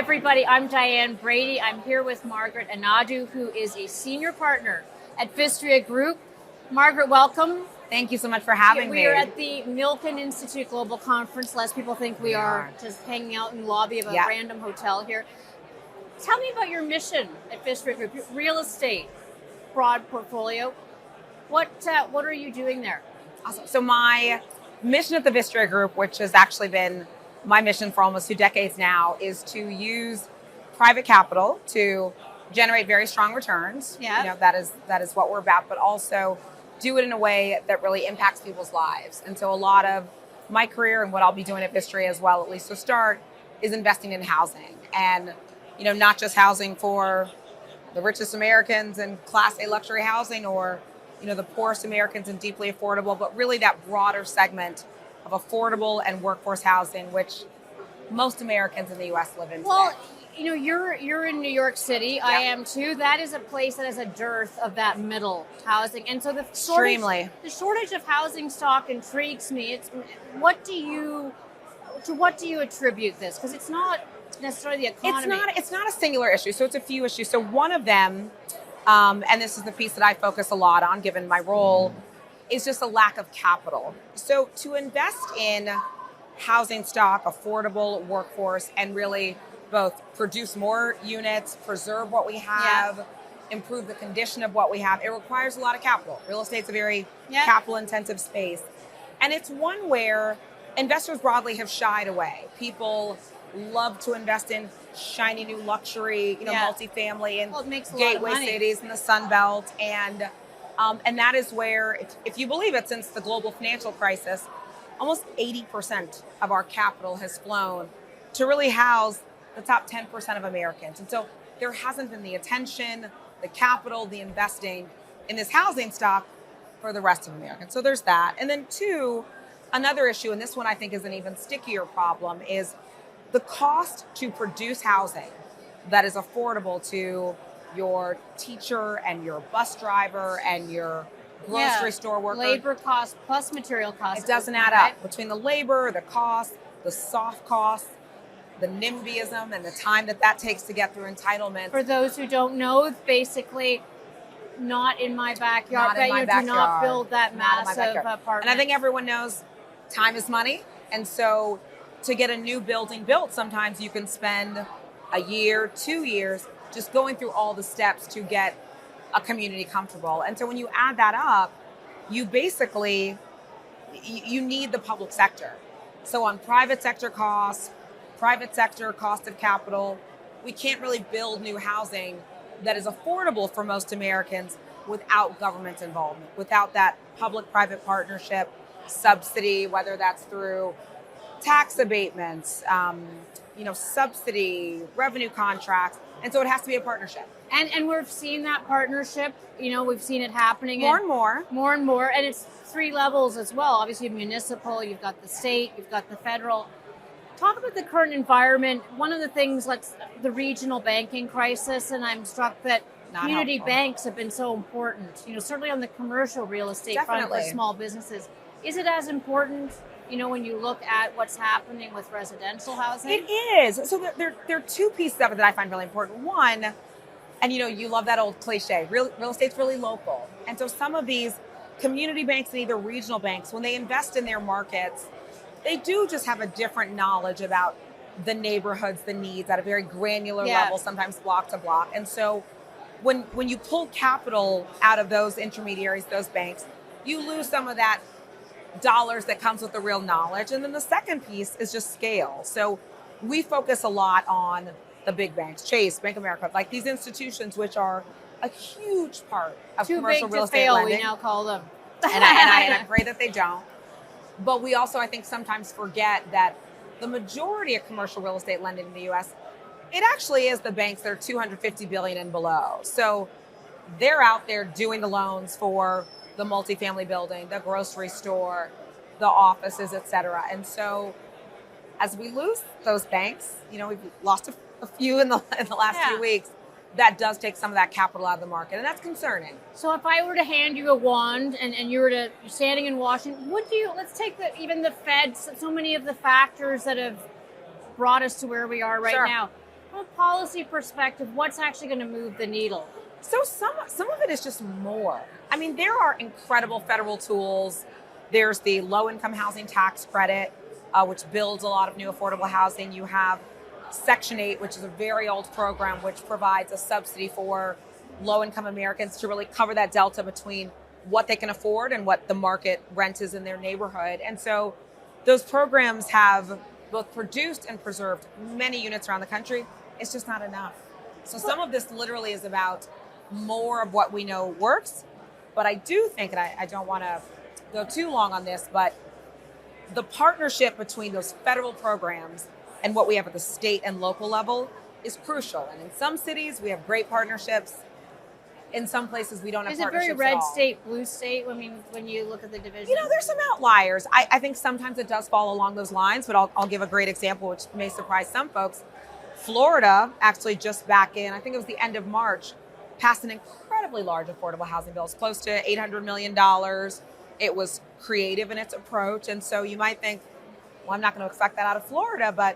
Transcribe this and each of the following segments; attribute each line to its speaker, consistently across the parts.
Speaker 1: everybody. I'm Diane Brady. I'm here with Margaret Anadu, who is a senior partner at Vistria Group. Margaret, welcome.
Speaker 2: Thank you so much for having me.
Speaker 1: We are at the Milken Institute Global Conference. Less people think we are just hanging out in the lobby of a random hotel here. Tell me about your mission at Vistria Group. Real estate, broad portfolio. What are you doing there?
Speaker 2: Awesome. So my mission at the Vistria Group, which has actually been my mission for almost 2 decades now, is to use private capital to generate very strong returns.
Speaker 1: Yeah.
Speaker 2: That is what we're about, but also do it in a way that really impacts people's lives. And so a lot of my career and what I'll be doing at Vistria as well, at least to start, is investing in housing. And not just housing for the richest Americans and Class A luxury housing, or the poorest Americans and deeply affordable, but really that broader segment of affordable and workforce housing, which most Americans in the U.S. live in
Speaker 1: Well,
Speaker 2: today.
Speaker 1: you're in New York City. I am too. That is a place that has a dearth of that middle housing, and so the shortage of housing stock intrigues me. What do you attribute this? Because it's not necessarily the economy.
Speaker 2: It's not a singular issue. So it's a few issues. So one of them, and this is the piece that I focus a lot on, given my role, is just a lack of capital. So to invest in housing stock, affordable workforce, and really both produce more units, preserve what we have, improve the condition of what we have, it requires a lot of capital. Real estate's a very capital-intensive space. And it's one where investors broadly have shied away. People love to invest in shiny new luxury, multifamily in gateway cities in the Sun Belt. And that is where, if you believe it, since the global financial crisis, almost 80% of our capital has flown to really house the top 10% of Americans. And so there hasn't been the attention, the capital, the investing in this housing stock for the rest of Americans. So there's that. And then two, another issue, and this one I think is an even stickier problem, is the cost to produce housing that is affordable to your teacher and your bus driver and your grocery store worker.
Speaker 1: Labor cost plus material cost.
Speaker 2: It doesn't add up between the labor, the cost, the soft costs, the NIMBYism, and the time that takes to get through entitlement.
Speaker 1: For those who don't know, basically, not in my backyard.
Speaker 2: Not in my backyard.
Speaker 1: Do not build that massive apartment.
Speaker 2: And I think everyone knows time is money. And so to get a new building built, sometimes you can spend a year, 2 years, just going through all the steps to get a community comfortable. And so when you add that up, you basically, you need the public sector. So on private sector cost of capital, we can't really build new housing that is affordable for most Americans without government involvement, without that public-private partnership subsidy, whether that's through tax abatements, subsidy, revenue contracts. And so it has to be a partnership.
Speaker 1: And we've seen that partnership, we've seen it happening.
Speaker 2: More and more.
Speaker 1: And it's 3 levels as well. Obviously, municipal, you've got the state, you've got the federal. Talk about the current environment. One of the things, like the regional banking crisis, and I'm struck that community banks have been so important, certainly on the commercial real estate front for small businesses. Is it as important, when you look at what's happening with residential housing?
Speaker 2: It is. So there are 2 pieces of it that I find really important. One, and you love that old cliche, real estate's really local. And so some of these community banks and either regional banks, when they invest in their markets, they do just have a different knowledge about the neighborhoods, the needs at a very granular level, sometimes block to block. And so when you pull capital out of those intermediaries, those banks, you lose some of that dollars that comes with the real knowledge. And then the second piece is just scale. So we focus a lot on the big banks, Chase, Bank of America, like these institutions, which are a huge part of commercial real estate lending.
Speaker 1: We now call them.
Speaker 2: And I pray that they don't. But we also, I think, sometimes forget that the majority of commercial real estate lending in the U.S., it actually is the banks that are $250 billion and below. So they're out there doing the loans for the multifamily building, the grocery store, the offices, et cetera. And so as we lose those banks, we've lost a few in the last few weeks, that does take some of that capital out of the market, and that's concerning.
Speaker 1: So if I were to hand you a wand and you're standing in Washington, let's take even the Fed, so many of the factors that have brought us to where we are right now. From a policy perspective, what's actually going to move the needle?
Speaker 2: So some of it is just more. I mean, there are incredible federal tools. There's the low-income housing tax credit, which builds a lot of new affordable housing. You have Section 8, which is a very old program, which provides a subsidy for low-income Americans to really cover that delta between what they can afford and what the market rent is in their neighborhood. And so those programs have both produced and preserved many units around the country. It's just not enough. So some of this literally is about more of what we know works. But I do think, and I don't want to go too long on this, but the partnership between those federal programs and what we have at the state and local level is crucial. And in some cities, we have great partnerships. In some places, we don't have partnerships at all.
Speaker 1: Is it very red state, blue state, when you look at the division?
Speaker 2: You know, there's some outliers. I think sometimes it does fall along those lines, but I'll give a great example, which may surprise some folks. Florida actually just back in, I think it was the end of March, passed an incredibly large affordable housing bill. It's close to $800 million. It was creative in its approach. And so you might think, well, I'm not going to expect that out of Florida, but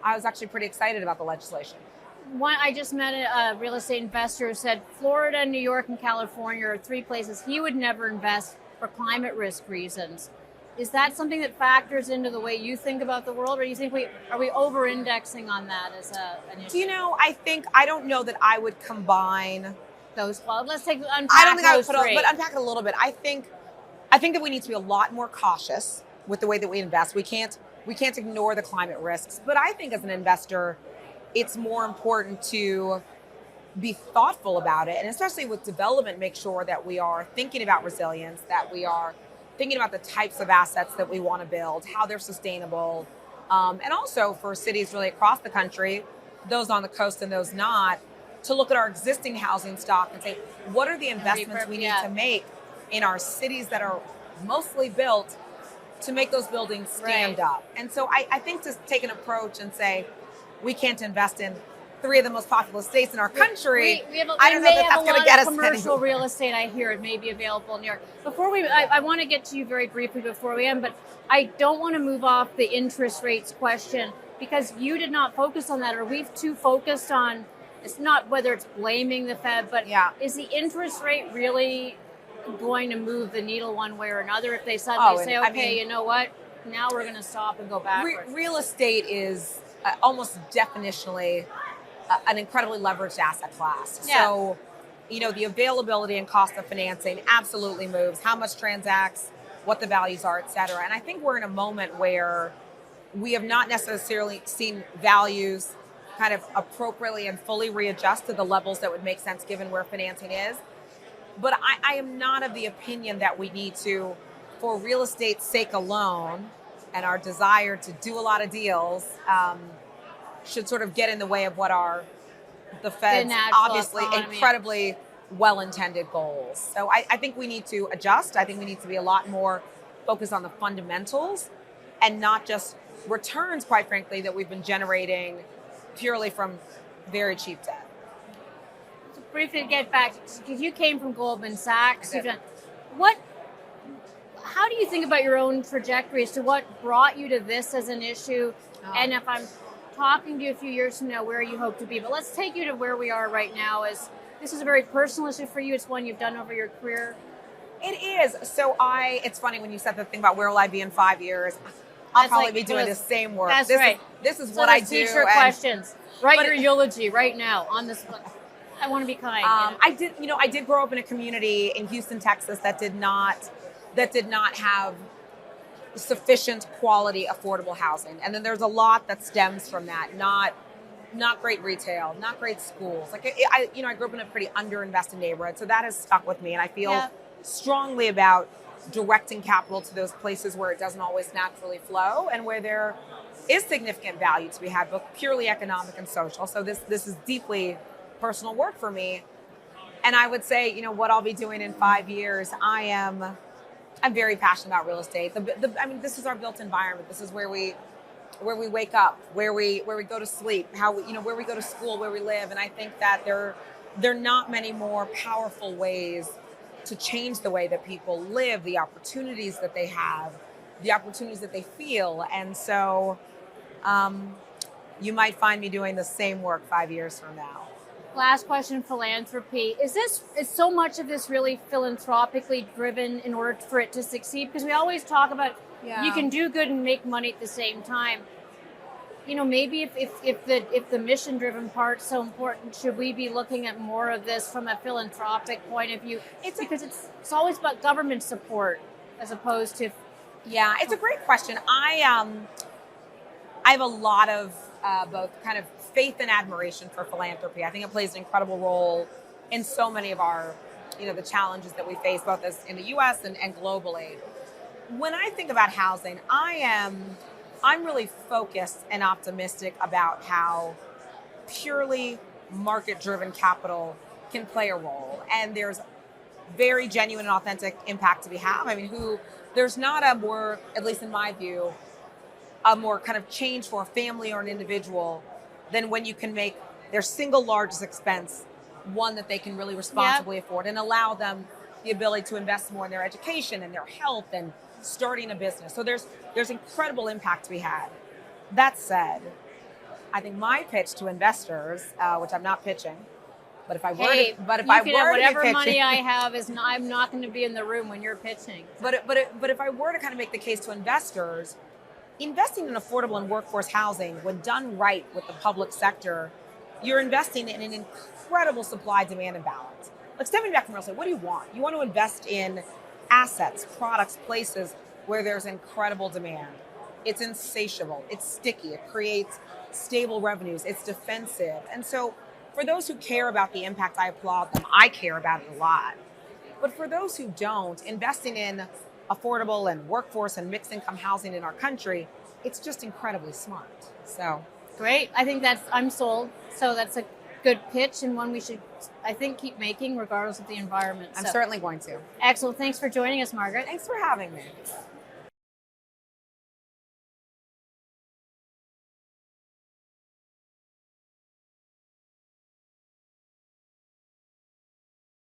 Speaker 2: I was actually pretty excited about the legislation.
Speaker 1: I just met a real estate investor who said Florida, New York, and California are three places he would never invest for climate risk reasons. Is that something that factors into the way you think about the world, or you think are we over-indexing on that as an issue?
Speaker 2: You know, I don't know that I would combine
Speaker 1: those. Well, let's unpack
Speaker 2: I don't think I would
Speaker 1: those
Speaker 2: put
Speaker 1: three.
Speaker 2: but unpack it a little bit. I think that we need to be a lot more cautious with the way that we invest. We can't ignore the climate risks. But I think as an investor, it's more important to be thoughtful about it, and especially with development, make sure that we are thinking about resilience, that we are thinking about the types of assets that we want to build, how they're sustainable, and also for cities really across the country, those on the coast and those not, to look at our existing housing stock and say, what are the investments we need to make in our cities that are mostly built to make those buildings stand up? And so I think to take an approach and say, we can't invest in three of the most populous states in our country. I don't know that that's going to get us
Speaker 1: commercial real estate. I hear it may be available in New York. I want to get to you very briefly before we end, but I don't want to move off the interest rates question because you did not focus on that, or we've too focused on. It's not whether it's blaming the Fed, but is the interest rate really going to move the needle one way or another if they suddenly say, okay, you know what, now we're going to stop and go backwards?
Speaker 2: Real estate is almost definitionally an incredibly leveraged asset class.
Speaker 1: Yeah.
Speaker 2: So, you know, the availability and cost of financing absolutely moves how much transacts, what the values are, et cetera. And I think we're in a moment where we have not necessarily seen values kind of appropriately and fully readjust to the levels that would make sense given where financing is. But I am not of the opinion that we need to, for real estate's sake alone, and our desire to do a lot of deals, should sort of get in the way of what are the Fed's obviously incredibly well-intended goals. So I think we need to adjust. I think we need to be a lot more focused on the fundamentals and not just returns, quite frankly, that we've been generating purely from very cheap debt.
Speaker 1: So briefly to get back, because you came from Goldman Sachs, how do you think about your own trajectory as to what brought you to this as an issue? And if I'm talking to you a few years from now, where you hope to be. But let's take you to where we are right now. As this is a very personal issue for you. It's one you've done over your career.
Speaker 2: It is. So it's funny when you said the thing about where will I be in 5 years. I'll probably be doing the same work.
Speaker 1: That's
Speaker 2: this is what I do.
Speaker 1: Teacher questions. Write your eulogy right now on this. I want to be kind.
Speaker 2: I did grow up in a community in Houston, Texas that did not have sufficient quality affordable housing, and then there's a lot that stems from that. Not great retail, not great schools. I grew up in a pretty underinvested neighborhood, so that has stuck with me, and I feel strongly about directing capital to those places where it doesn't always naturally flow and where there is significant value to be had, both purely economic and social. So this is deeply personal work for me, and I would say, what I'll be doing in 5 years, I'm very passionate about real estate. This is our built environment. This is where we wake up, where we go to sleep, where we go to school, where we live. And I think that there are not many more powerful ways to change the way that people live, the opportunities that they have, the opportunities that they feel. And so you might find me doing the same work 5 years from now.
Speaker 1: Last question, philanthropy. Is so much of this really philanthropically driven in order for it to succeed? Because we always talk about you can do good and make money at the same time. You know, maybe if the mission driven part's so important, should we be looking at more of this from a philanthropic point of view? Because it's always about government support as opposed to.
Speaker 2: Yeah, it's a great question. I have a lot of both kind of faith and admiration for philanthropy. I think it plays an incredible role in so many of our, the challenges that we face, both as in the U.S. and globally. When I think about housing, I'm really focused and optimistic about how purely market-driven capital can play a role, and there's very genuine and authentic impact to be had. I mean, there's not a more, at least in my view, a more kind of change for a family or an individual than when you can make their single largest expense one that they can really responsibly afford and allow them the ability to invest more in their education and their health and starting a business. So there's incredible impact to be had. That said, I think my pitch to investors, which I'm not pitching, but if I were to,
Speaker 1: whatever money I have I'm not going to be in the room when you're pitching.
Speaker 2: But if I were to kind of make the case to investors, investing in affordable and workforce housing, when done right with the public sector, you're investing in an incredible supply-demand imbalance. Like, stepping back from real estate, what do you want? You want to invest in assets, products, places where there's incredible demand. It's insatiable, it's sticky, it creates stable revenues, it's defensive. And so for those who care about the impact, I applaud them. I care about it a lot. But for those who don't, investing in affordable and workforce and mixed income housing in our country, it's just incredibly smart. So
Speaker 1: great. I think I'm sold. So that's a good pitch and one we should, I think, keep making regardless of the environment.
Speaker 2: I'm certainly going to.
Speaker 1: Excellent. Thanks for joining us, Margaret.
Speaker 2: Thanks for having me.